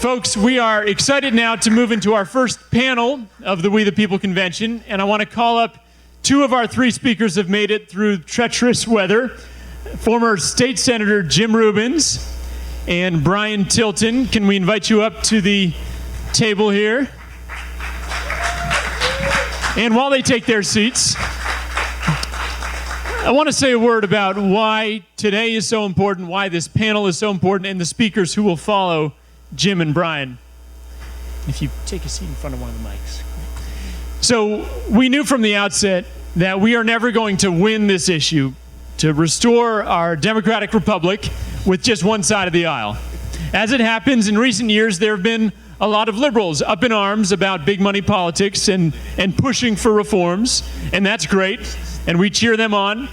Folks, we are excited now to move into our first panel of the We the People Convention, and I want to call up two of our three speakers who have made it through treacherous weather. Former State Senator Jim Rubens and Brian Tilton. Can we invite you up to the table here? And while they take their seats, I want to say a word about why today is so important, why this panel is so important, and the speakers who will follow Jim and Brian. If you take a seat in front of one of the mics. So we knew from the outset that we are never going to win this issue to restore our democratic republic with just one side of the aisle. As it happens, in recent years, there have been a lot of liberals up in arms about big money politics and pushing for reforms, and that's great, and we cheer them on.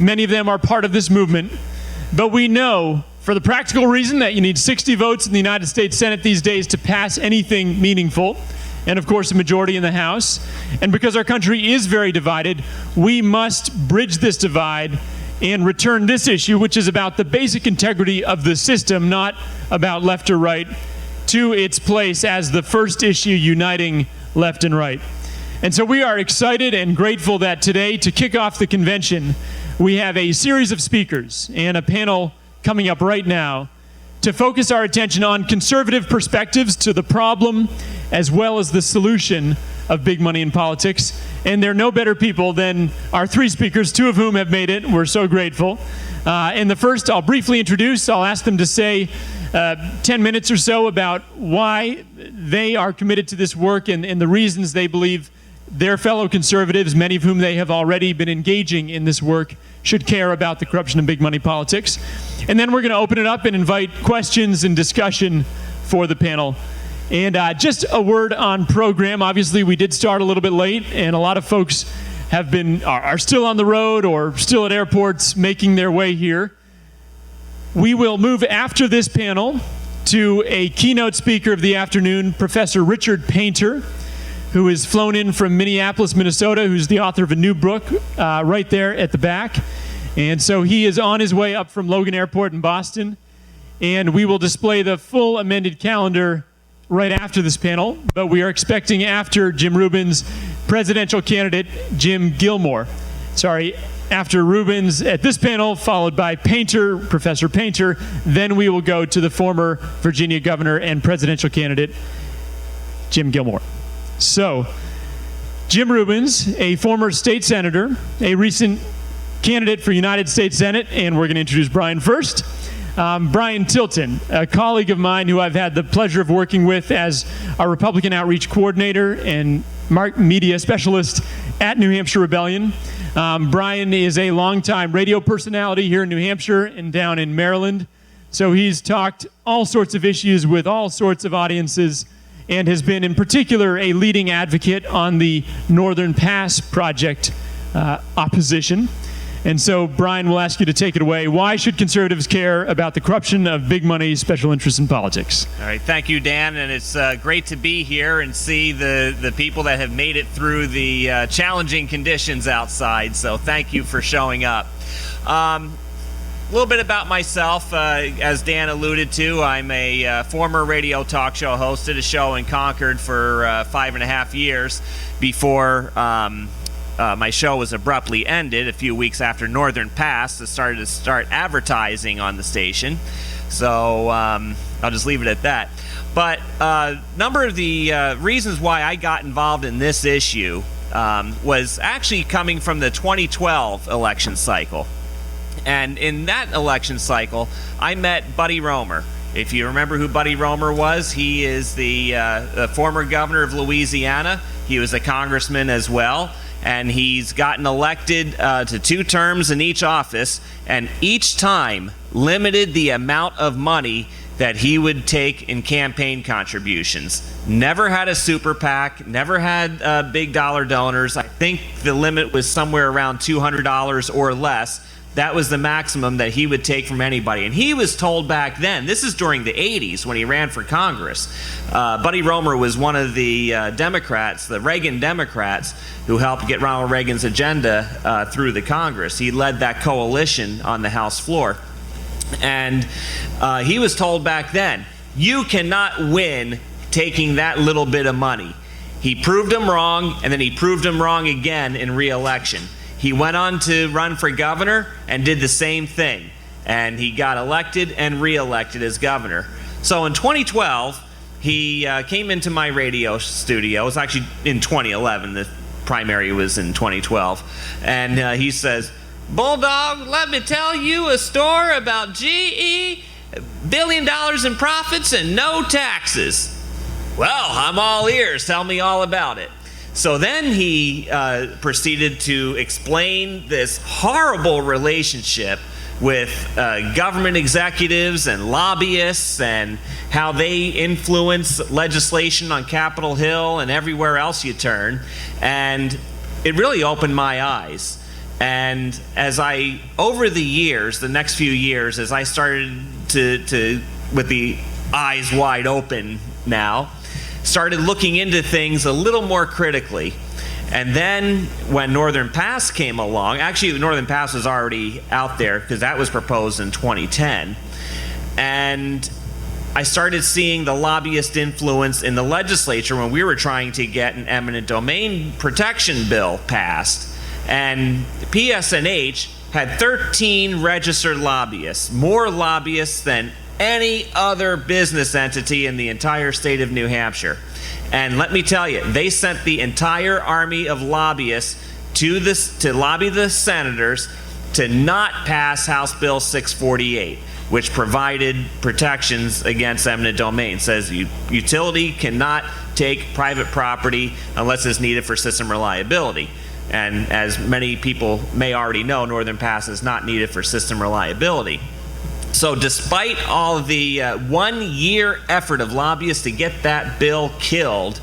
Many of them are part of this movement, but we know for the practical reason that you need 60 votes in the United States Senate these days to pass anything meaningful, and of course a majority in the House. And because our country is very divided, we must bridge this divide and return this issue, which is about the basic integrity of the system, not about left or right, to its place as the first issue uniting left and right. And so we are excited and grateful that today, to kick off the convention, we have a series of speakers and a panel coming up right now to focus our attention on conservative perspectives to the problem as well as the solution of big money in politics. And there are no better people than our three speakers, two of whom have made it. We're so grateful. And the first I'll briefly introduce. I'll ask them to say 10 minutes or so about why they are committed to this work and the reasons they believe their fellow conservatives, many of whom they have already been engaging in this work, should care about the corruption of big money politics. And then we're going to open it up and invite questions and discussion for the panel. And just a word on program. Obviously, we did start a little bit late, and a lot of folks are still on the road or still at airports making their way here. We will move after this panel to a keynote speaker of the afternoon, Professor Richard Painter, who is flown in from Minneapolis, Minnesota, who's the author of a new book right there at the back. And so he is on his way up from Logan Airport in Boston. And we will display the full amended calendar right after this panel, but we are expecting after Jim Rubens, presidential candidate Jim Gilmore. After Rubens at this panel, followed by Painter, Professor Painter, then we will go to the former Virginia governor and presidential candidate Jim Gilmore. So, Jim Rubens, a former state senator, a recent candidate for United States Senate, and we're going to introduce Brian first. Brian Tilton, a colleague of mine who I've had the pleasure of working with as our Republican outreach coordinator and media specialist at New Hampshire Rebellion. Brian is a longtime radio personality here in New Hampshire and down in Maryland. So he's talked all sorts of issues with all sorts of audiences and has been in particular a leading advocate on the Northern Pass Project opposition. And so, Brian, will ask you to take it away. Why should conservatives care about the corruption of big money special interests in politics? All right, thank you, Dan, and it's great to be here and see the people that have made it through the challenging conditions outside, so thank you for showing up. A little bit about myself. As Dan alluded to, I'm a former radio talk show host at a show in Concord for 5.5 years before my show was abruptly ended a few weeks after Northern Pass. I started to start advertising on the station. So I'll just leave it at that. But a number of the reasons why I got involved in this issue was actually coming from the 2012 election cycle. And in that election cycle, I met Buddy Roemer. If you remember who Buddy Roemer was, he is the former governor of Louisiana. He was a congressman as well. And he's gotten elected to 2 terms in each office, and each time limited the amount of money that he would take in campaign contributions. Never had a super PAC, never had big dollar donors. I think the limit was somewhere around $200 or less. That was the maximum that he would take from anybody. And he was told back then, this is during the 80s when he ran for Congress. Buddy Roemer was one of the Democrats, the Reagan Democrats, who helped get Ronald Reagan's agenda through the Congress. He led that coalition on the House floor. And he was told back then, You cannot win taking that little bit of money. He proved him wrong, and then he proved him wrong again in re-election. He went on to run for governor and did the same thing. And he got elected and re-elected as governor. So in 2012, he came into my radio studio. It was actually in 2011. The primary was in 2012. And he says, "Bulldog, let me tell you a story about GE, $1 billion in profits and no taxes." Well, I'm all ears. Tell me all about it. So then he proceeded to explain this horrible relationship with government executives and lobbyists and how they influence legislation on Capitol Hill and everywhere else you turn. And it really opened my eyes. And as over the years, the next few years, as I started to with the eyes wide open now, started looking into things a little more critically. And then when Northern Pass came along, actually the Northern Pass was already out there because that was proposed in 2010. And I started seeing the lobbyist influence in the legislature when we were trying to get an eminent domain protection bill passed. And PSNH had 13 registered lobbyists, more lobbyists than any other business entity in the entire state of New Hampshire. And let me tell you, they sent the entire army of lobbyists to lobby the senators to not pass House Bill 648, which provided protections against eminent domain. It says utility cannot take private property unless it's needed for system reliability. And as many people may already know, Northern Pass is not needed for system reliability. So despite all of the 1 year effort of lobbyists to get that bill killed,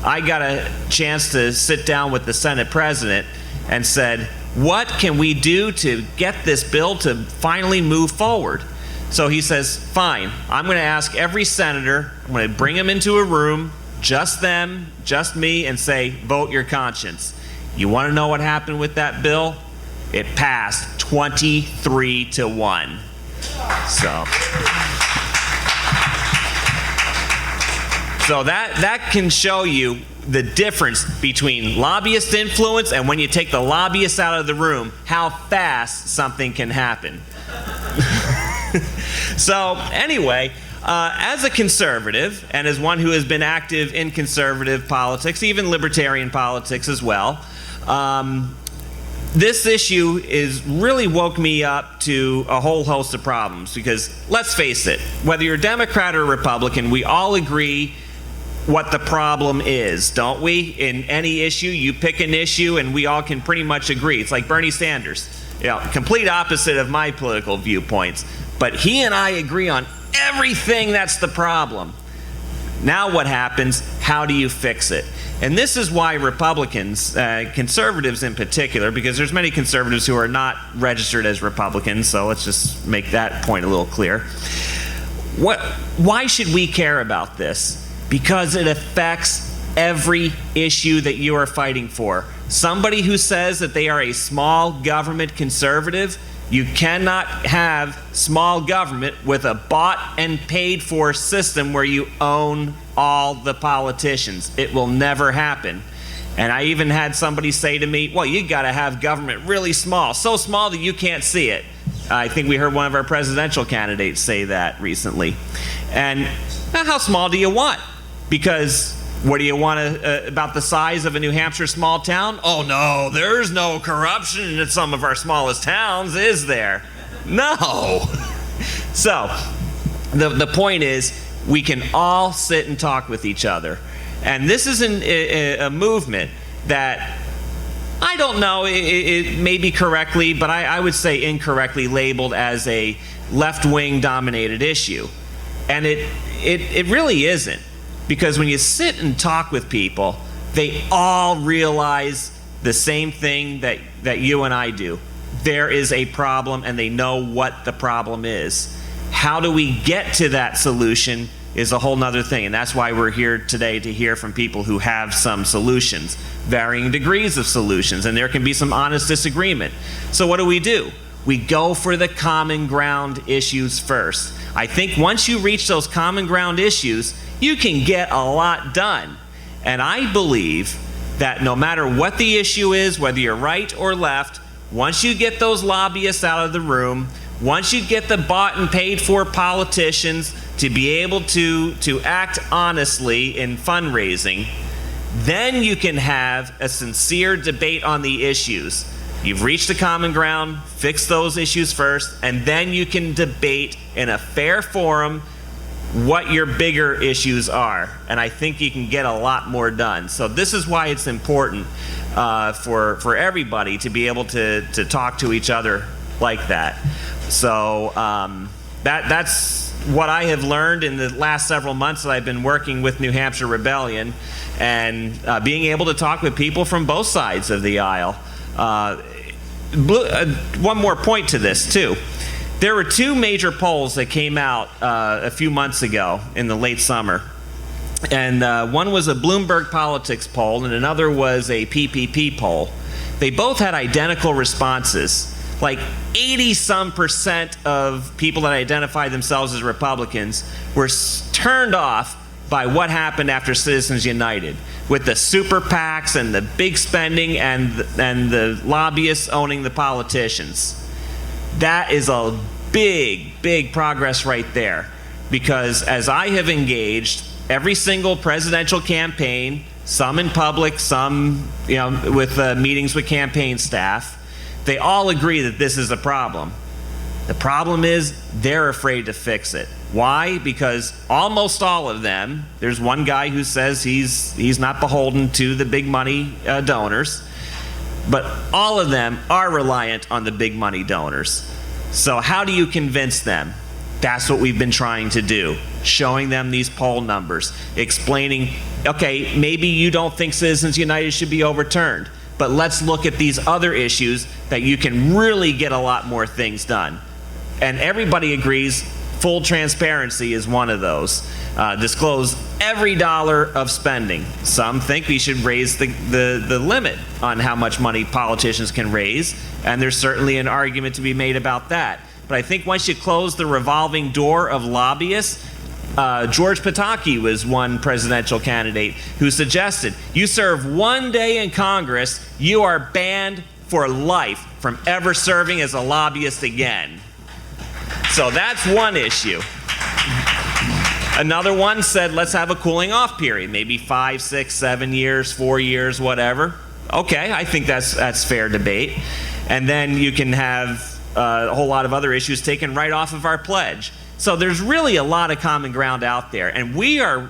I got a chance to sit down with the Senate president and said, what can we do to get this bill to finally move forward? So he says, fine, I'm going to ask every senator, I'm going to bring them into a room, just them, just me, and say, vote your conscience. You want to know what happened with that bill? It passed 23-1. So that can show you the difference between lobbyist influence and when you take the lobbyists out of the room, how fast something can happen. So anyway, as a conservative and as one who has been active in conservative politics, even libertarian politics as well, this issue really woke me up to a whole host of problems because, let's face it, whether you're Democrat or Republican, we all agree what the problem is, don't we? In any issue, you pick an issue and we all can pretty much agree. It's like Bernie Sanders, complete opposite of my political viewpoints, but he and I agree on everything that's the problem. Now what happens? How do you fix it? And this is why Republicans, conservatives in particular, because there's many conservatives who are not registered as Republicans, so let's just make that point a little clear. Why should we care about this? Because it affects every issue that you are fighting for. Somebody who says that they are a small government conservative, you cannot have small government with a bought and paid for system where you own all the politicians. It will never happen. And I even had somebody say to me, well, you got to have government really small, so small that you can't see it. I think we heard one of our presidential candidates say that recently. And how small do you want? Because what do you want about the size of a New Hampshire small town? Oh no, there's no corruption in some of our smallest towns, is there? No. So the point is, we can all sit and talk with each other. And this is a movement that, I don't know, it may be correctly, but I would say incorrectly labeled as a left-wing dominated issue. And it really isn't. Because when you sit and talk with people, they all realize the same thing that you and I do. There is a problem and they know what the problem is. How do we get to that solution is a whole nother thing. And that's why we're here today, to hear from people who have some solutions, varying degrees of solutions, and there can be some honest disagreement. So what do? We go for the common ground issues first. I think once you reach those common ground issues, you can get a lot done. And I believe that no matter what the issue is, whether you're right or left, once you get those lobbyists out of the room, once you get the bought and paid for politicians to be able to act honestly in fundraising, then you can have a sincere debate on the issues. You've reached the common ground, fix those issues first, and then you can debate in a fair forum what your bigger issues are. And I think you can get a lot more done. So this is why it's important for everybody to be able to talk to each other like that. So that's what I have learned in the last several months that I've been working with New Hampshire Rebellion, and being able to talk with people from both sides of the aisle. One more point to this too. There were two major polls that came out a few months ago in the late summer. And one was a Bloomberg Politics poll and another was a PPP poll. They both had identical responses. Like 80-some% of people that identify themselves as Republicans were turned off by what happened after Citizens United, with the super PACs and the big spending and the lobbyists owning the politicians. That is a big, big progress right there. Because as I have engaged every single presidential campaign, some in public, some with meetings with campaign staff, they all agree that this is a problem. The problem is they're afraid to fix it. Why? Because almost all of them, there's one guy who says he's not beholden to the big money donors, but all of them are reliant on the big money donors. So how do you convince them? That's what we've been trying to do, showing them these poll numbers, explaining, okay, maybe you don't think Citizens United should be overturned, but let's look at these other issues that you can really get a lot more things done. And everybody agrees full transparency is one of those. Disclose every dollar of spending. Some think we should raise the limit on how much money politicians can raise, and there's certainly an argument to be made about that. But I think once you close the revolving door of lobbyists, George Pataki was one presidential candidate who suggested, you serve one day in Congress, you are banned for life from ever serving as a lobbyist again. So that's one issue. Another one said, let's have a cooling off period, maybe 5, 6, 7 years, 4 years, whatever. Okay, I think that's fair debate. And then you can have a whole lot of other issues taken right off of our pledge. So there's really a lot of common ground out there, and we are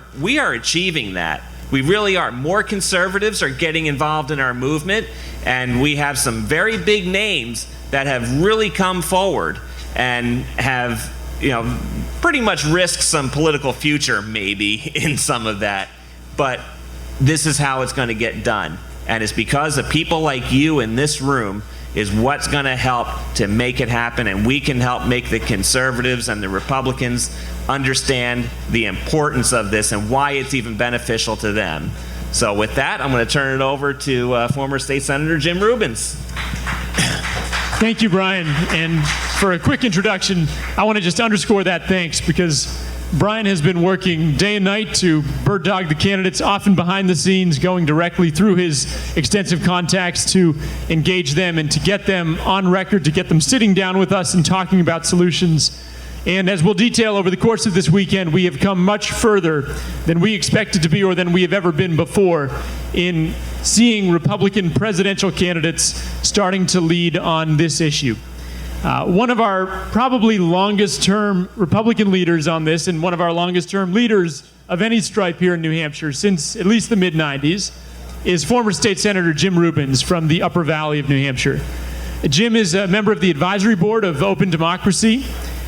achieving that. We really are. More conservatives are getting involved in our movement, and we have some very big names that have really come forward and have, pretty much risked some political future maybe in some of that. But this is how it's going to get done. And it's because of people like you in this room is what's going to help to make it happen, and we can help make the conservatives and the Republicans understand the importance of this and why it's even beneficial to them. So with that, I'm going to turn it over to former State Senator Jim Rubens. Thank you, Brian. And for a quick introduction, I want to just underscore that thanks, because Brian has been working day and night to bird dog the candidates, often behind the scenes, going directly through his extensive contacts to engage them and to get them on record, to get them sitting down with us and talking about solutions. And as we'll detail over the course of this weekend, we have come much further than we expected to be or than we have ever been before in seeing Republican presidential candidates starting to lead on this issue. One of our probably longest-term Republican leaders on this, and one of our longest-term leaders of any stripe here in New Hampshire since at least the mid-'90s, is former State Senator Jim Rubens from the Upper Valley of New Hampshire. Jim is a member of the advisory board of Open Democracy.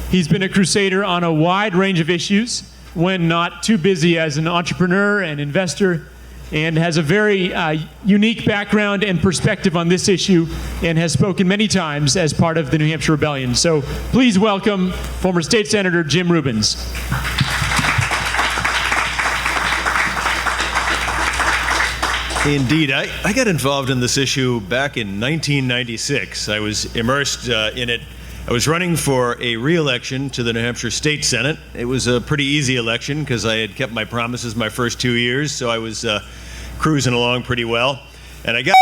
He's been a crusader on a wide range of issues when not too busy as an entrepreneur and investor, and has a very unique background and perspective on this issue, and has spoken many times as part of the New Hampshire Rebellion. So please welcome former State Senator Jim Rubens. Indeed. I got involved in this issue back in 1996. I was immersed in it I was running for a re-election to the New Hampshire State Senate. It was a pretty easy election because I had kept my promises my first 2 years, so I was cruising along pretty well. And I got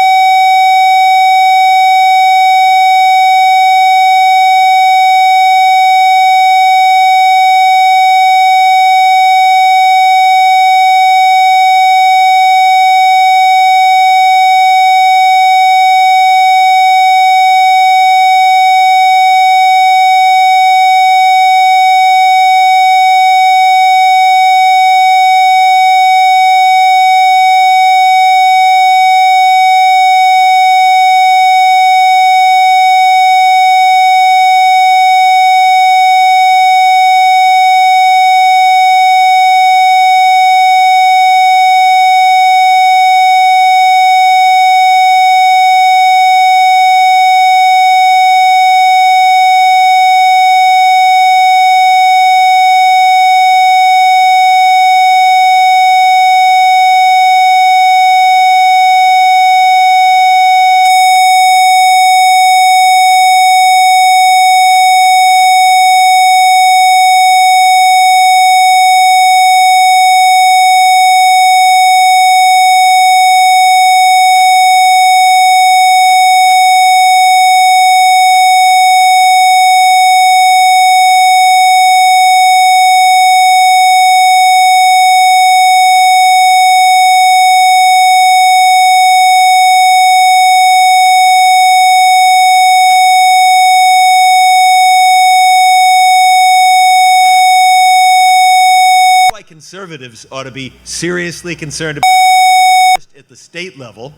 conservatives ought to be seriously concerned about at the state level,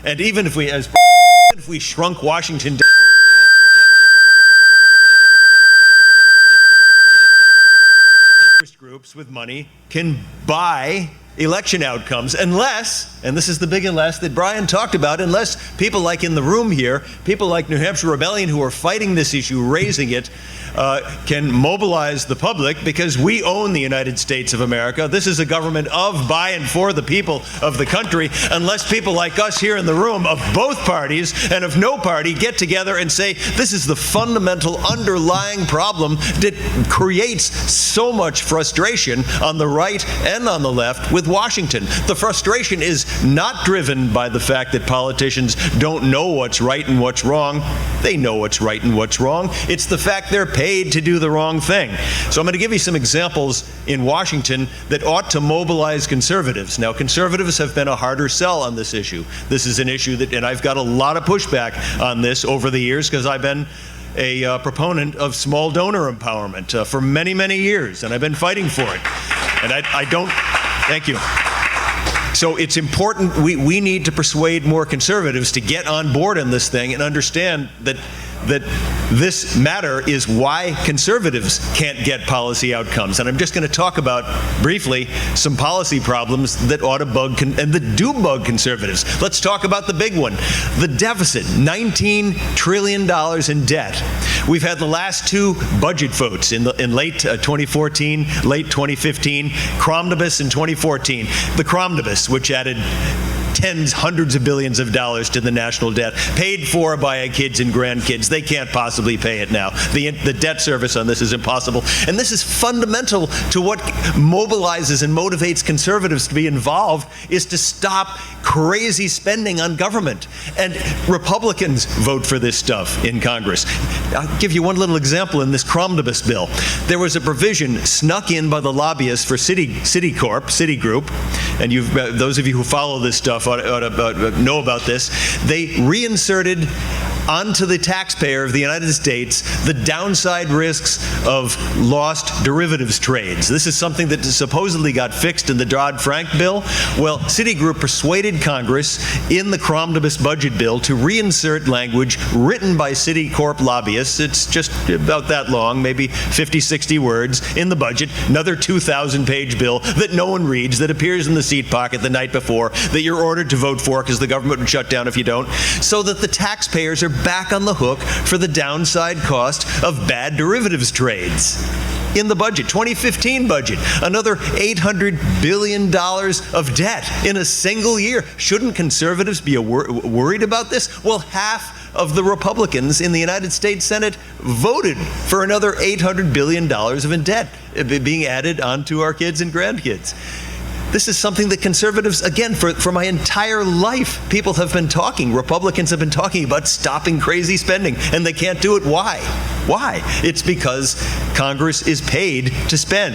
and even if we shrunk Washington down to the size of Concord, you still have the same problem. We have a system wherein interest groups with money can buy election outcomes unless, and this is the big unless that Brian talked about, unless people like in the room here, people like New Hampshire Rebellion who are fighting this issue, raising it, can mobilize the public, because we own the United States of America. This is a government of, by, and for the people of the country. Unless people like us here in the room of both parties and of no party get together and say, this is the fundamental underlying problem that creates so much frustration on the right and on the left with Washington. The frustration is not driven by the fact that politicians don't know what's right and what's wrong. They know what's right and what's wrong. It's the fact they're paid to do the wrong thing. So I'm going to give you some examples in Washington that ought to mobilize conservatives. Now, conservatives have been a harder sell on this issue. This is an issue that, and I've got a lot of pushback on this over the years because I've been a proponent of small donor empowerment for many, many years, and I've been fighting for it. And I don't, thank you. So it's important, we need to persuade more conservatives to get on board on this thing and understand that this matter is why conservatives can't get policy outcomes. And I'm just going to talk about, briefly, some policy problems that ought to bug, and that do bug conservatives. Let's talk about the big one. The deficit, $19 trillion in debt. We've had the last two budget votes in late 2014, late 2015, Cromnibus in 2014. The Cromnibus, which added hundreds of billions of dollars to the national debt, paid for by our kids and grandkids. They can't possibly pay it now. The debt service on this is impossible. And this is fundamental to what mobilizes and motivates conservatives to be involved, is to stop crazy spending on government. And Republicans vote for this stuff in Congress. I'll give you one little example in this Cromnibus bill. There was a provision snuck in by the lobbyists for Citigroup, and those of you who follow this stuff ought to know about this. They reinserted onto the taxpayer of the United States the downside risks of lost derivatives trades. This is something that supposedly got fixed in the Dodd-Frank bill. Well, Citigroup persuaded Congress in the Cromnibus budget bill to reinsert language written by Citicorp lobbyists. It's just about that long, maybe 50, 60 words in the budget, another 2,000-page bill that no one reads, that appears in the seat pocket the night before, that you're ordered to vote for because the government would shut down if you don't, so that the taxpayers are back on the hook for the downside cost of bad derivatives trades. In the budget, 2015 budget, another $800 billion of debt in a single year. Shouldn't conservatives be worried about this? Well, half of the Republicans in the United States Senate voted for another $800 billion of debt being added onto our kids and grandkids. This is something that conservatives, again, for my entire life, people have been talking, Republicans have been talking about stopping crazy spending, and they can't do it. Why? Why? It's because Congress is paid to spend.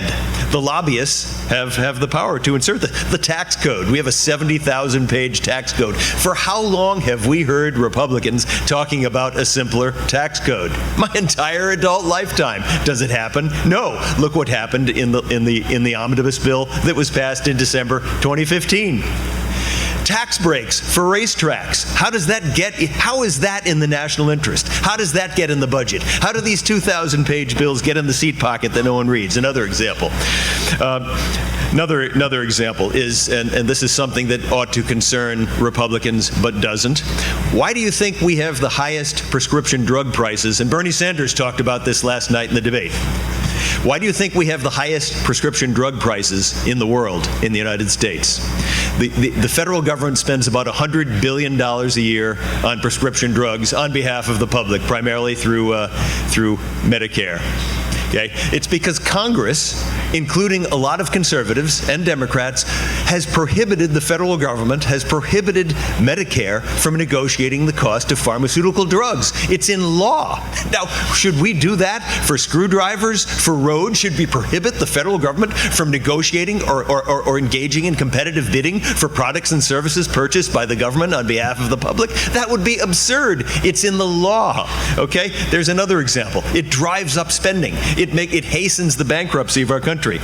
The lobbyists have the power to insert the tax code. We have a 70,000-page tax code. For how long have we heard Republicans talking about a simpler tax code? My entire adult lifetime. Does it happen? No. Look what happened in the omnibus bill that was passed in December 2015. Tax breaks for racetracks. How is that in the national interest? How does that get in the budget? How do these 2,000-page bills get in the seat pocket that no one reads? Another example. Another example is, and this is something that ought to concern Republicans but doesn't. Why do you think we have the highest prescription drug prices? And Bernie Sanders talked about this last night in the debate. Why do you think we have the highest prescription drug prices in the world, in the United States? The federal government spends about $100 billion a year on prescription drugs on behalf of the public, primarily through Medicare. Okay? It's because Congress, including a lot of conservatives and Democrats, has prohibited the federal government, has prohibited Medicare from negotiating the cost of pharmaceutical drugs. It's in law. Now, should we do that for screwdrivers, for roads? Should we prohibit the federal government from negotiating or engaging in competitive bidding for products and services purchased by the government on behalf of the public? That would be absurd. It's in the law. Okay? There's another example. It drives up spending. It hastens the bankruptcy of our country.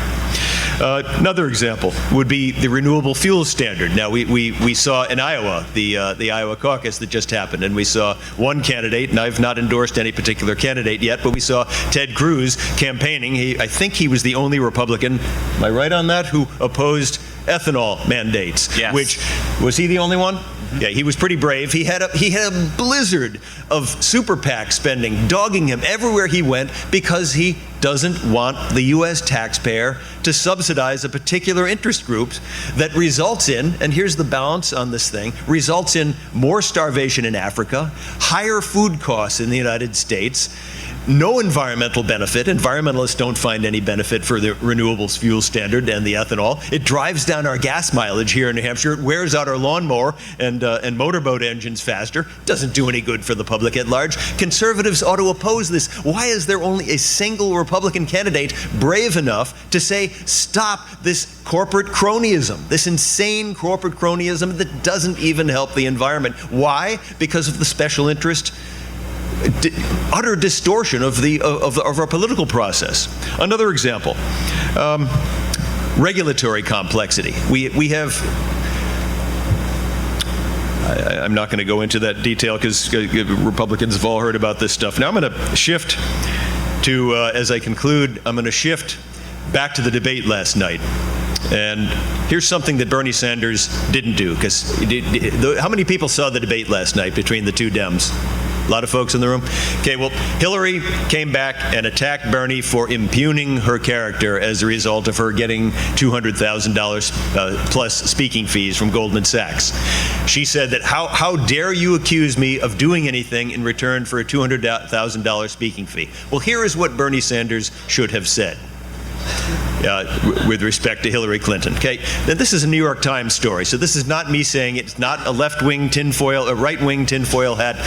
Another example would be the renewable fuel standard. Now, we saw in Iowa, the Iowa caucus that just happened, and we saw one candidate, and I've not endorsed any particular candidate yet, but we saw Ted Cruz campaigning. I think he was the only Republican, am I right on that, who opposed ethanol mandates. Yes. Which, was he the only one? Yeah, he was pretty brave. He had a blizzard of super PAC spending dogging him everywhere he went because he doesn't want the U.S. taxpayer to subsidize a particular interest group that results in, and here's the balance on this thing, results in more starvation in Africa, higher food costs in the United States, no environmental benefit. Environmentalists don't find any benefit for the renewable fuel standard and the ethanol. It drives down our gas mileage here in New Hampshire. It wears out our lawnmower and motorboat engines faster. Doesn't do any good for the public at large. Conservatives ought to oppose this. Why is there only a single Republican candidate brave enough to say, stop this corporate cronyism, this insane corporate cronyism that doesn't even help the environment? Why? Because of the special interest utter distortion of our political process. Another example, regulatory complexity. We have, I'm not going to go into that detail because Republicans have all heard about this stuff. Now I'm going to shift to, as I conclude, I'm going to shift back to the debate last night. And here's something that Bernie Sanders didn't do, because how many people saw the debate last night between the two Dems? A lot of folks in the room? Okay, well, Hillary came back and attacked Bernie for impugning her character as a result of her getting $200,000 plus speaking fees from Goldman Sachs. She said that, how dare you accuse me of doing anything in return for a $200,000 speaking fee? Well, here is what Bernie Sanders should have said. With respect to Hillary Clinton. Okay, now this is a New York Times story, so this is not me saying it. It's not a left-wing tinfoil, a right-wing tinfoil hat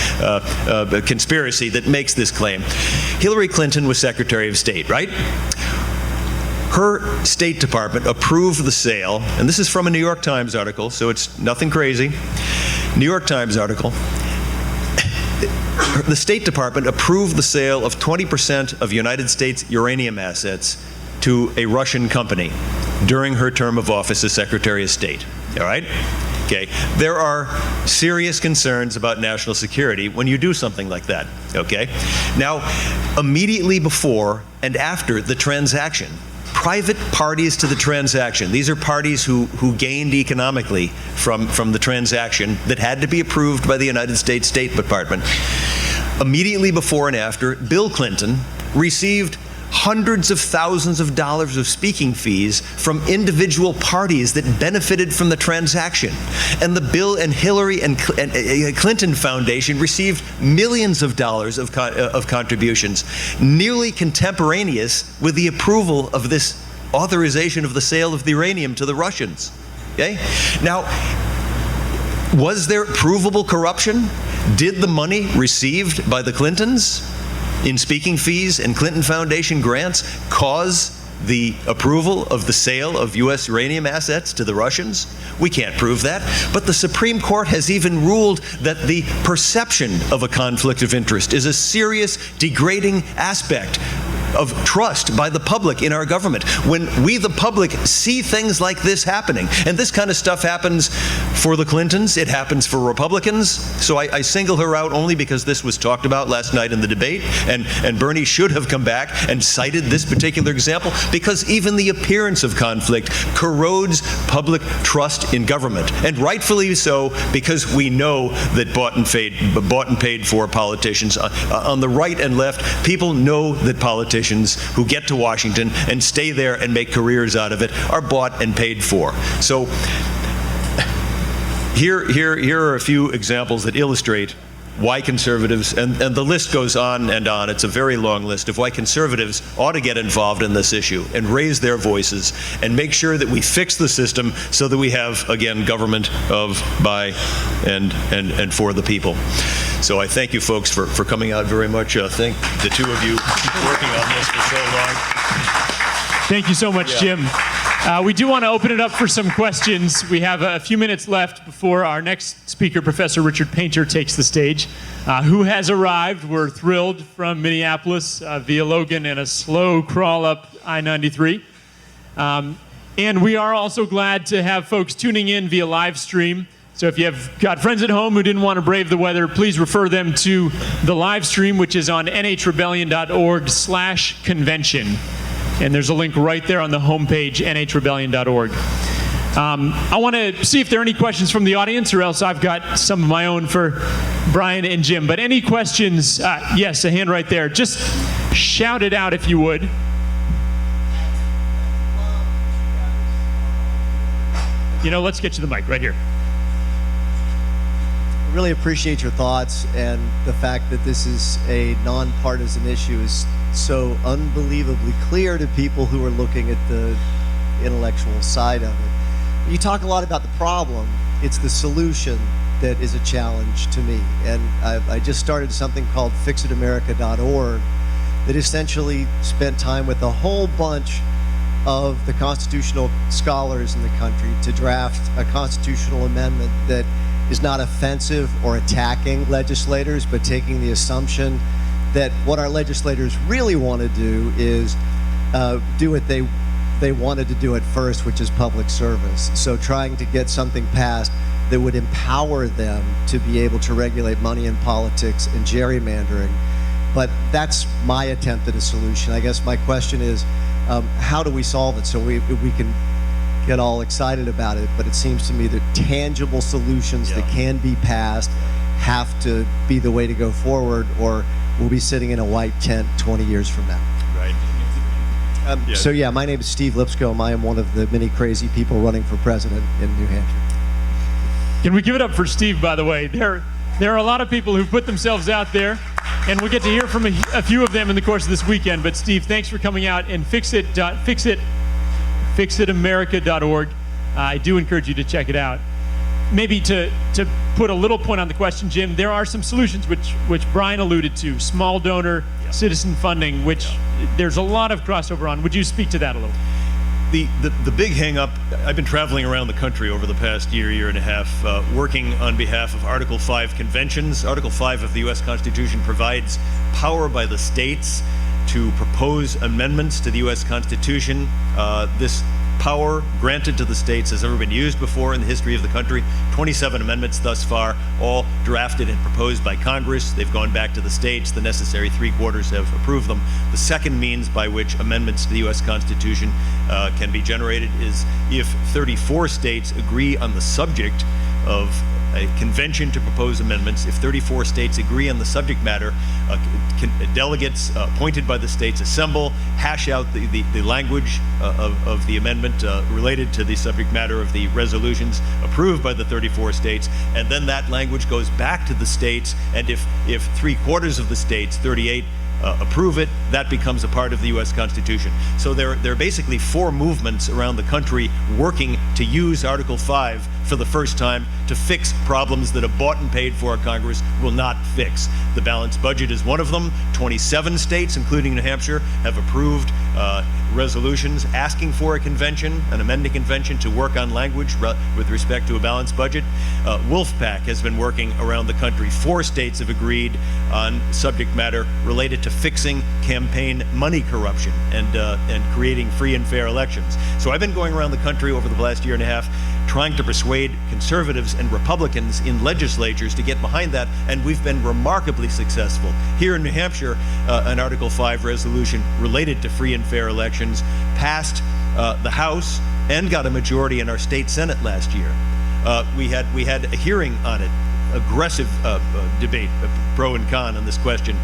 conspiracy that makes this claim. Hillary Clinton was Secretary of State, right? Her State Department approved the sale, and this is from a New York Times article, so it's nothing crazy. New York Times article. The State Department approved the sale of 20% of United States uranium assets to a Russian company during her term of office as Secretary of State. All right? Okay. There are serious concerns about national security when you do something like that. Okay? Now, immediately before and after the transaction, private parties to the transaction, these are parties who gained economically from the transaction that had to be approved by the United States State Department. Immediately before and after, Bill Clinton received hundreds of thousands of dollars of speaking fees from individual parties that benefited from the transaction. And the Bill and Hillary and Clinton Foundation received millions of dollars of contributions, nearly contemporaneous with the approval of this authorization of the sale of the uranium to the Russians. Okay? Now, was there provable corruption? Did the money received by the Clintons in speaking fees and Clinton Foundation grants cause the approval of the sale of U.S. uranium assets to the Russians? We can't prove that. But the Supreme Court has even ruled that the perception of a conflict of interest is a serious, degrading aspect of trust by the public in our government. When we, the public, see things like this happening, and this kind of stuff happens for the Clintons, it happens for Republicans, so I single her out only because this was talked about last night in the debate, and Bernie should have come back and cited this particular example, because even the appearance of conflict corrodes public trust in government, and rightfully so, because we know that bought and paid for politicians on the right and left, people know that politicians who get to Washington and stay there and make careers out of it are bought and paid for. So here are a few examples that illustrate why conservatives, and the list goes on and on, it's a very long list of why conservatives ought to get involved in this issue and raise their voices and make sure that we fix the system so that we have, again, government of, by, and for the people. So I thank you folks for coming out very much. Thank the two of you working on this for so long. Thank you so much, Jim. We do want to open it up for some questions. We have a few minutes left before our next speaker, Professor Richard Painter, takes the stage, who has arrived. We're thrilled from Minneapolis via Logan and a slow crawl up I-93. And we are also glad to have folks tuning in via live stream. So if you have got friends at home who didn't want to brave the weather, please refer them to the live stream, which is on nhrebellion.org/convention. And there's a link right there on the homepage, nhrebellion.org. I want to see if there are any questions from the audience, or else I've got some of my own for Brian and Jim. But any questions? Yes, a hand right there. Just shout it out if you would. You know, let's get you the mic right here. Really appreciate your thoughts, and the fact that this is a nonpartisan issue is so unbelievably clear to people who are looking at the intellectual side of it. You talk a lot about the problem. It's the solution that is a challenge to me. And I just started something called fixitamerica.org that essentially spent time with a whole bunch of the constitutional scholars in the country to draft a constitutional amendment that is not offensive or attacking legislators, but taking the assumption that what our legislators really want to do is do what they wanted to do at first, which is public service. So trying to get something passed that would empower them to be able to regulate money in politics and gerrymandering. But that's my attempt at a solution. I guess my question is, how do we solve it so we can get all excited about it? But it seems to me that tangible solutions that can be passed have to be the way to go forward, or we'll be sitting in a white tent 20 years from now. Right. So yeah, my name is Steve Lipscomb. I am one of the many crazy people running for president in New Hampshire. Can we give it up for Steve, by the way? There are a lot of people who put themselves out there, and we'll get to hear from a few of them in the course of this weekend. But Steve, thanks for coming out, and fixitamerica.org. I do encourage you to check it out. Maybe to put a little point on the question, Jim, there are some solutions which Brian alluded to, small donor, citizen funding, which there's a lot of crossover on. Would you speak to that a little? The big hang-up, I've been traveling around the country over the past year and a half, working on behalf of Article 5 conventions. Article 5 of the U.S. Constitution provides power by the states to propose amendments to the U.S. Constitution. This power granted to the states has never been used before in the history of the country. 27 amendments thus far, all drafted and proposed by Congress. They've gone back to the states. The necessary 3/4 have approved them. The second means by which amendments to the U.S. Constitution can be generated is if 34 states agree on the subject of a convention to propose amendments. If 34 states agree on the subject matter, delegates appointed by the states assemble, hash out the language of the amendment related to the subject matter of the resolutions approved by the 34 states, and then that language goes back to the states, and if 3/4 of the states, 38, approve it, that becomes a part of the U.S. Constitution. So there are basically 4 movements around the country working to use Article 5 for the first time to fix problems that a bought and paid for Congress will not fix. The balanced budget is one of them. 27 states, including New Hampshire, have approved resolutions asking for a convention, an amending convention, to work on language with respect to a balanced budget. Wolfpack has been working around the country. 4 states have agreed on subject matter related to fixing campaign money corruption and creating free and fair elections. So I've been going around the country over the last year and a half trying to persuade conservatives and Republicans in legislatures to get behind that, and we've been remarkably successful. Here in New Hampshire, an Article 5 resolution related to free and fair elections passed the House and got a majority in our state Senate last year. We had a hearing on it, aggressive debate, pro and con on this question,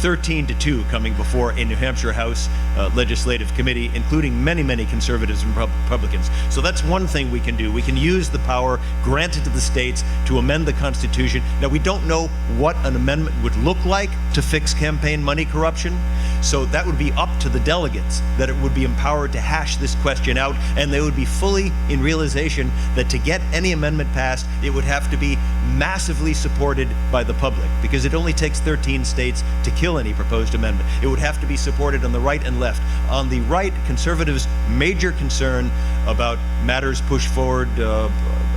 13-2 coming before a New Hampshire House Legislative Committee, including many conservatives and Republicans. So that's one thing we can do. We can use the power granted to the states to amend the Constitution. Now, we don't know what an amendment would look like to fix campaign money corruption, so that would be up to the delegates, that it would be empowered to hash this question out, and they would be fully in realization that to get any amendment passed, it would have to be massively supported by the public, because it only takes 13 states to kill any proposed amendment. It would have to be supported on the right and left. On the right, conservatives' major concern about matters pushed forward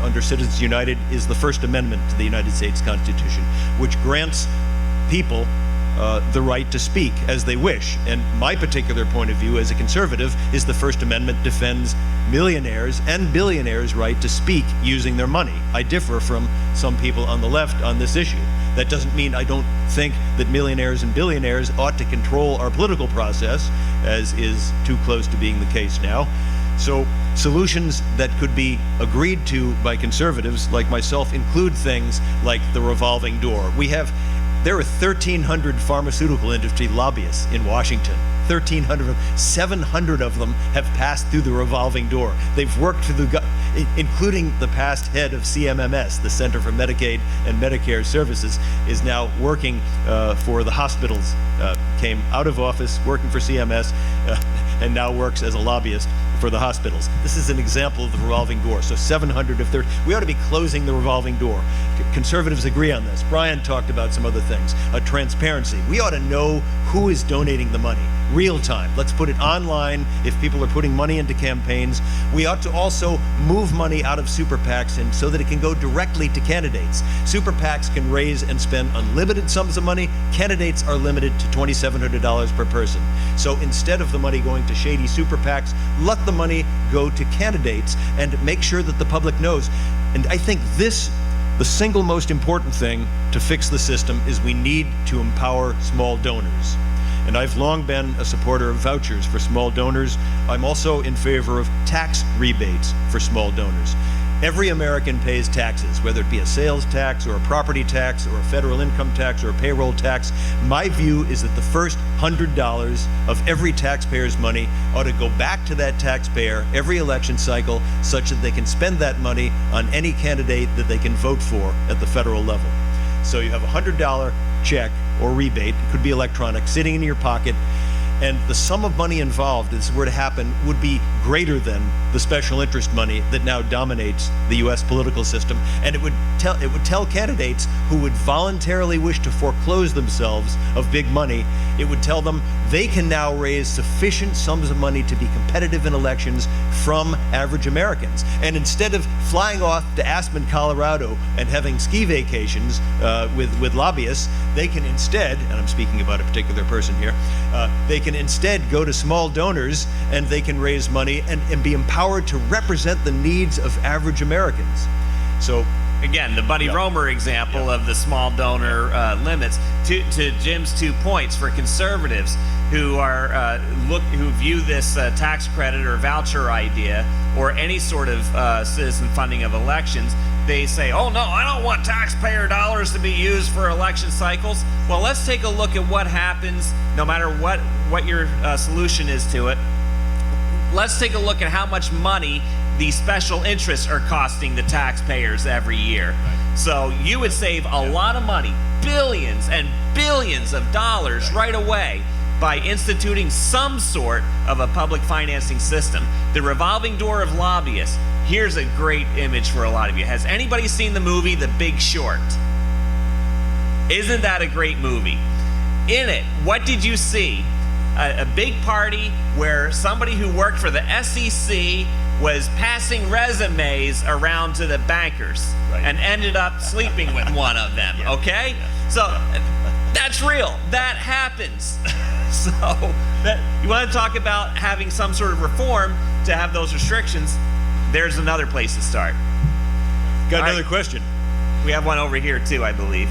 under Citizens United is the First Amendment to the United States Constitution, which grants people the right to speak as they wish. And my particular point of view as a conservative is the First Amendment defends millionaires and billionaires' right to speak using their money. I differ from some people on the left on this issue. That doesn't mean I don't think that millionaires and billionaires ought to control our political process, as is too close to being the case now. So solutions that could be agreed to by conservatives like myself include things like the revolving door. There are 1,300 pharmaceutical industry lobbyists in Washington. 1,300 of them, 700 of them have passed through the revolving door. They've worked through including the past head of CMMS, the Center for Medicaid and Medicare Services, is now working for the hospitals. Came out of office working for CMS and now works as a lobbyist for the hospitals. This is an example of the revolving door. So 700 of 30. We ought to be closing the revolving door. Conservatives agree on this. Brian talked about some other things. Transparency. We ought to know who is donating the money. Real time. Let's put it online if people are putting money into campaigns. We ought to also move money out of super PACs and so that it can go directly to candidates. Super PACs can raise and spend unlimited sums of money. Candidates are limited to $2,700 per person. So instead of the money going to shady super PACs, let the money go to candidates and make sure that the public knows. And I think the single most important thing to fix the system is we need to empower small donors. And I've long been a supporter of vouchers for small donors. I'm also in favor of tax rebates for small donors. Every American pays taxes, whether it be a sales tax or a property tax or a federal income tax or a payroll tax. My view is that the first $100 of every taxpayer's money ought to go back to that taxpayer every election cycle such that they can spend that money on any candidate that they can vote for at the federal level. So you have a $100 check or rebate, it could be electronic, sitting in your pocket, and the sum of money involved, if this were to happen, would be greater than the special interest money that now dominates the U.S. political system. And it would tell candidates who would voluntarily wish to foreclose themselves of big money, it would tell them they can now raise sufficient sums of money to be competitive in elections from average Americans. And instead of flying off to Aspen, Colorado, and having ski vacations with lobbyists, they can instead, and I'm speaking about a particular person here, they can instead go to small donors and they can raise money and be empowered to represent the needs of average Americans. So again, the Buddy Roemer example of the small donor limits. To Jim's 2 points, for conservatives, who are who view this tax credit or voucher idea or any sort of citizen funding of elections, they say, "Oh no, I don't want taxpayer dollars to be used for election cycles." Well, let's take a look at what happens, no matter what your solution is to it. Let's take a look at how much money these special interests are costing the taxpayers every year. So you would save a lot of money, billions and billions of dollars right away by instituting some sort of a public financing system. The revolving door of lobbyists. Here's a great image for a lot of you. Has anybody seen the movie The Big Short? Isn't that a great movie? In it, what did you see? A big party where somebody who worked for the SEC was passing resumes around to the bankers and ended up sleeping with one of them, okay? So that's real. That happens. So you want to talk about having some sort of reform to have those restrictions, there's another place to start. Got another question. We have one over here too, I believe.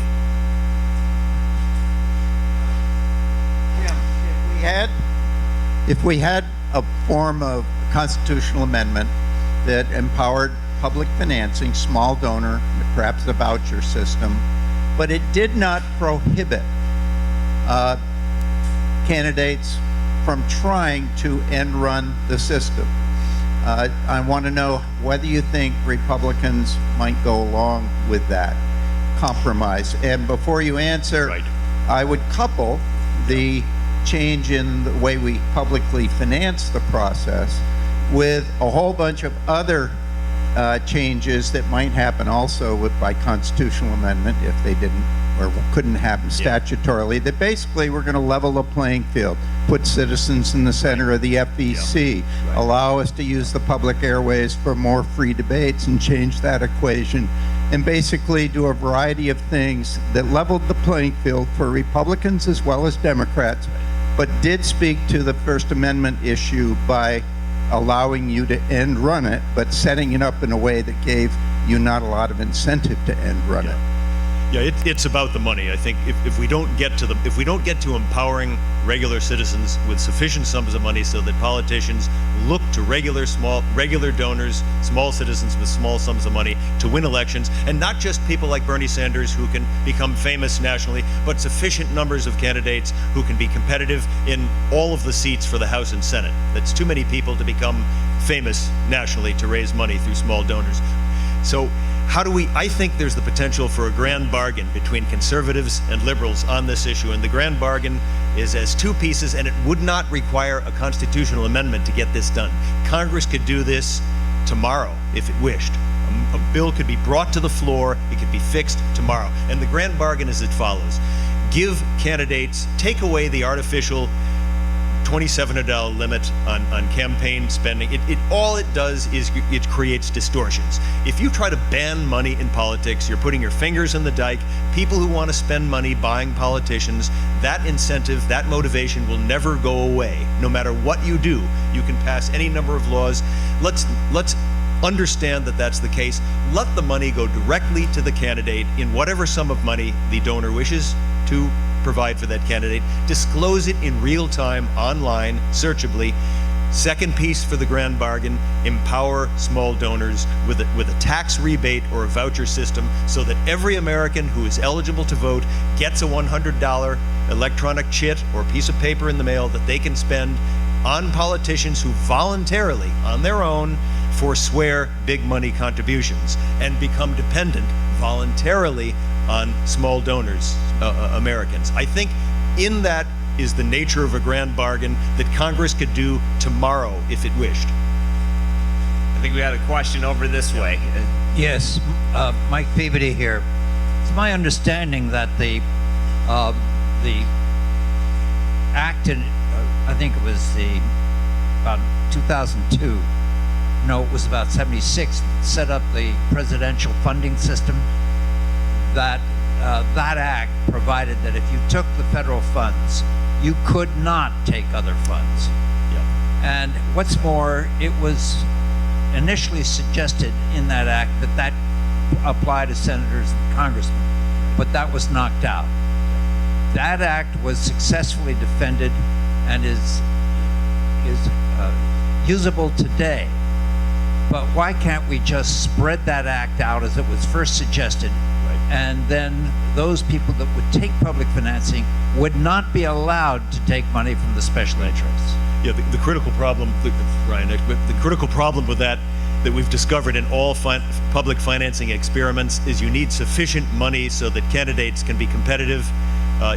If we had a form of constitutional amendment that empowered public financing, small donor, perhaps a voucher system, but it did not prohibit candidates from trying to end run the system. I want to know whether you think Republicans might go along with that compromise. And before you answer, I would couple the change in the way we publicly finance the process with a whole bunch of other changes that might happen also by constitutional amendment if they didn't or couldn't happen statutorily, that basically we're going to level the playing field, put citizens in the center of the FEC, allow us to use the public airways for more free debates and change that equation, and basically do a variety of things that leveled the playing field for Republicans as well as Democrats, but did speak to the First Amendment issue by allowing you to end run it, but setting it up in a way that gave you not a lot of incentive to end run it. Yeah, it's about the money. I think if we don't get to empowering regular citizens with sufficient sums of money so that politicians look to regular donors, small citizens with small sums of money to win elections, and not just people like Bernie Sanders who can become famous nationally, but sufficient numbers of candidates who can be competitive in all of the seats for the House and Senate. That's too many people to become famous nationally to raise money through small donors. So I think there's the potential for a grand bargain between conservatives and liberals on this issue, and the grand bargain is as two pieces, and it would not require a constitutional amendment to get this done. Congress could do this tomorrow if it wished. A bill could be brought to the floor, it could be fixed tomorrow. And the grand bargain is as follows. Give candidates, take away the artificial $2,700 limit on campaign spending. All it does is it creates distortions. If you try to ban money in politics, you're putting your fingers in the dike. People who want to spend money buying politicians, that incentive, that motivation will never go away. No matter what you do, you can pass any number of laws. Let's understand that that's the case. Let the money go directly to the candidate in whatever sum of money the donor wishes to provide for that candidate. Disclose it in real time, online, searchably. Second piece for the grand bargain, empower small donors with a tax rebate or a voucher system so that every American who is eligible to vote gets a $100 electronic chit or piece of paper in the mail that they can spend on politicians who voluntarily, on their own, forswear big money contributions and become dependent voluntarily on small donors, Americans. I think in that is the nature of a grand bargain that Congress could do tomorrow if it wished. I think we had a question over this way. Yes, Mike Peabody here. It's my understanding that the act in, I think it was about 2002, no, it was about 76, set up the presidential funding system. That act provided that if you took the federal funds, you could not take other funds. And what's more, it was initially suggested in that act that applied to senators and congressmen, but that was knocked out. That act was successfully defended and is usable today. But why can't we just spread that act out as it was first suggested? And then those people that would take public financing would not be allowed to take money from the special interests. Yeah, the critical problem, Ryan, the critical problem with that we've discovered in all public financing experiments is you need sufficient money so that candidates can be competitive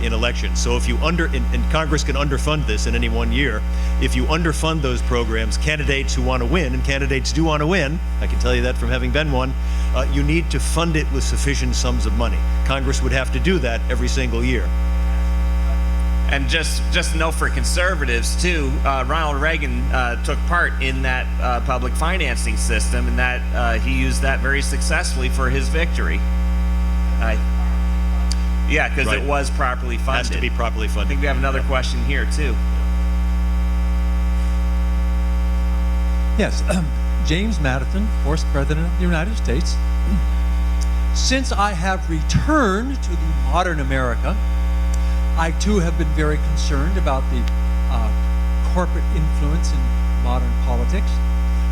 in elections. So if you and Congress can underfund this in any one year, if you underfund those programs, candidates who want to win, and candidates do want to win, I can tell you that from having been one, you need to fund it with sufficient sums of money. Congress would have to do that every single year. And just know for conservatives too, Ronald Reagan took part in that public financing system, and that he used that very successfully for his victory. Yeah, because Right. it was properly funded. Has to be properly I funded. think we have another question here too. Yes, James Madison, fourth President of the United States. Since I have returned to the modern America, I too have been very concerned about the corporate influence in modern politics.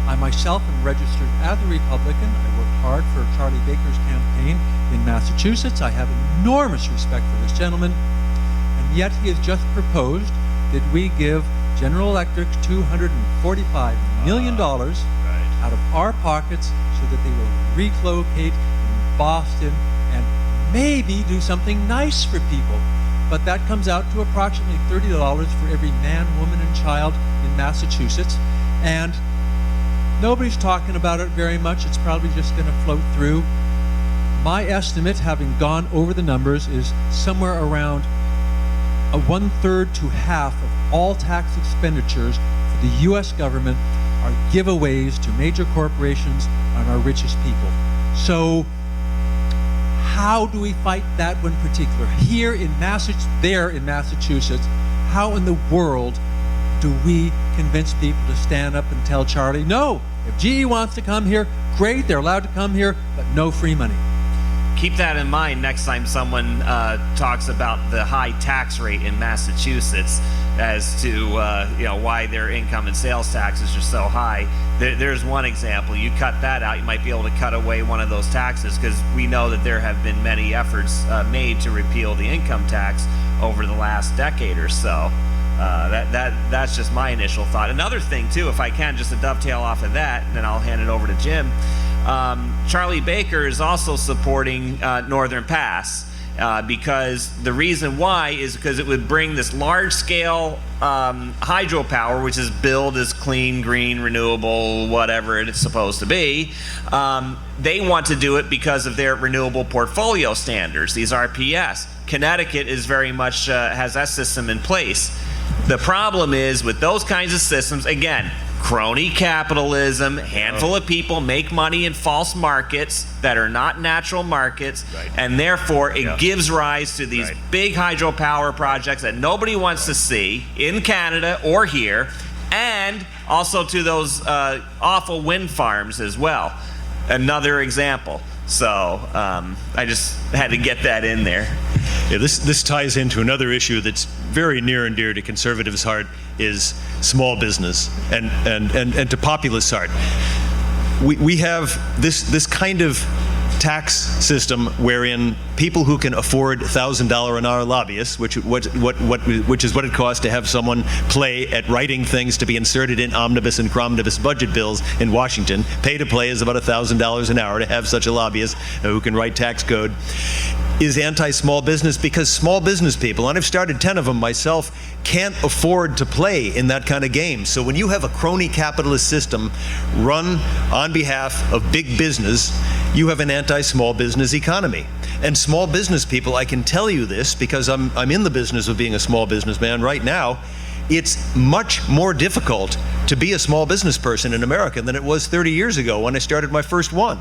I myself am registered as a Republican. I worked hard for Charlie Baker's campaign in Massachusetts. I have enormous respect for this gentleman, and yet he has just proposed that we give General Electric $245 million out of our pockets so that they will relocate in Boston and maybe do something nice for people. But that comes out to approximately $30 for every man, woman, and child in Massachusetts. And nobody's talking about it very much. It's probably just going to float through. My estimate, having gone over the numbers, is somewhere around a 1/3 to half of all tax expenditures for the U.S. government are giveaways to major corporations and our richest people. So how do we fight that one particular? Here in Massachusetts, how in the world do we convince people to stand up and tell Charlie, no, if GE wants to come here, great, they're allowed to come here, but no free money. Keep that in mind next time someone talks about the high tax rate in Massachusetts as to why their income and sales taxes are so high. There's one example. You cut that out, you might be able to cut away one of those taxes, because we know that there have been many efforts made to repeal the income tax over the last decade or so. That's just my initial thought. Another thing too, if I can, just to dovetail off of that, and then I'll hand it over to Jim. Charlie Baker is also supporting Northern Pass because the reason why is because it would bring this large-scale hydropower, which is billed as clean, green, renewable, whatever it's supposed to be. They want to do it because of their renewable portfolio standards, these RPS. Connecticut is very much has that system in place. The problem is with those kinds of systems, again, crony capitalism, handful of people make money in false markets that are not natural markets, and therefore it gives rise to these big hydropower projects that nobody wants to see in Canada or here, and also to those awful wind farms as well. Another example. So I just had to get that in there. Yeah, this ties into another issue that's very near and dear to conservatives' heart, is small business and to populists' heart. We have this kind of tax system wherein people who can afford $1,000 an hour lobbyists, which is what it costs to have someone play at writing things to be inserted in omnibus and cromnibus budget bills in Washington. Pay to play is about $1,000 an hour to have such a lobbyist who can write tax code, is anti-small business, because small business people, and I've started 10 of them myself, can't afford to play in that kind of game. So when you have a crony capitalist system run on behalf of big business, you have an anti-small business economy. And small business people, I can tell you this because I'm in the business of being a small businessman right now, it's much more difficult to be a small business person in America than it was 30 years ago when I started my first one.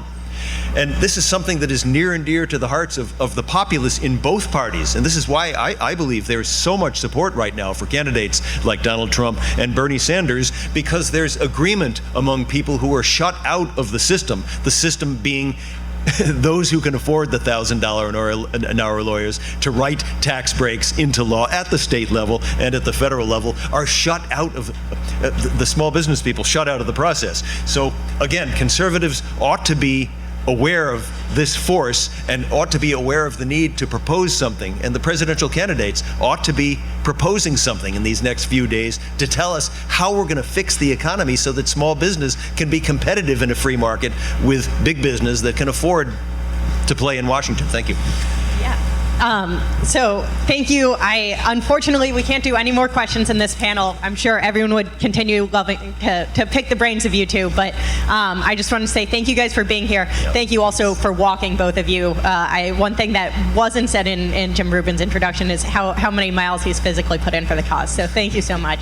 And this is something that is near and dear to the hearts of the populace in both parties. And this is why I believe there's so much support right now for candidates like Donald Trump and Bernie Sanders, because there's agreement among people who are shut out of the system being those who can afford the $1,000 an hour lawyers to write tax breaks into law at the state level and at the federal level are shut out of the small business people shut out of the process. So again, conservatives ought to be aware of this force and ought to be aware of the need to propose something, and the presidential candidates ought to be proposing something in these next few days to tell us how we're going to fix the economy so that small business can be competitive in a free market with big business that can afford to play in Washington. Thank you. Yeah. So thank you. Unfortunately, we can't do any more questions in this panel. I'm sure everyone would continue loving to pick the brains of you two, but I just want to say thank you guys for being here. Yep. Thank you also for walking, both of you. One thing that wasn't said in Jim Rubens' introduction is how many miles he's physically put in for the cause. So thank you so much.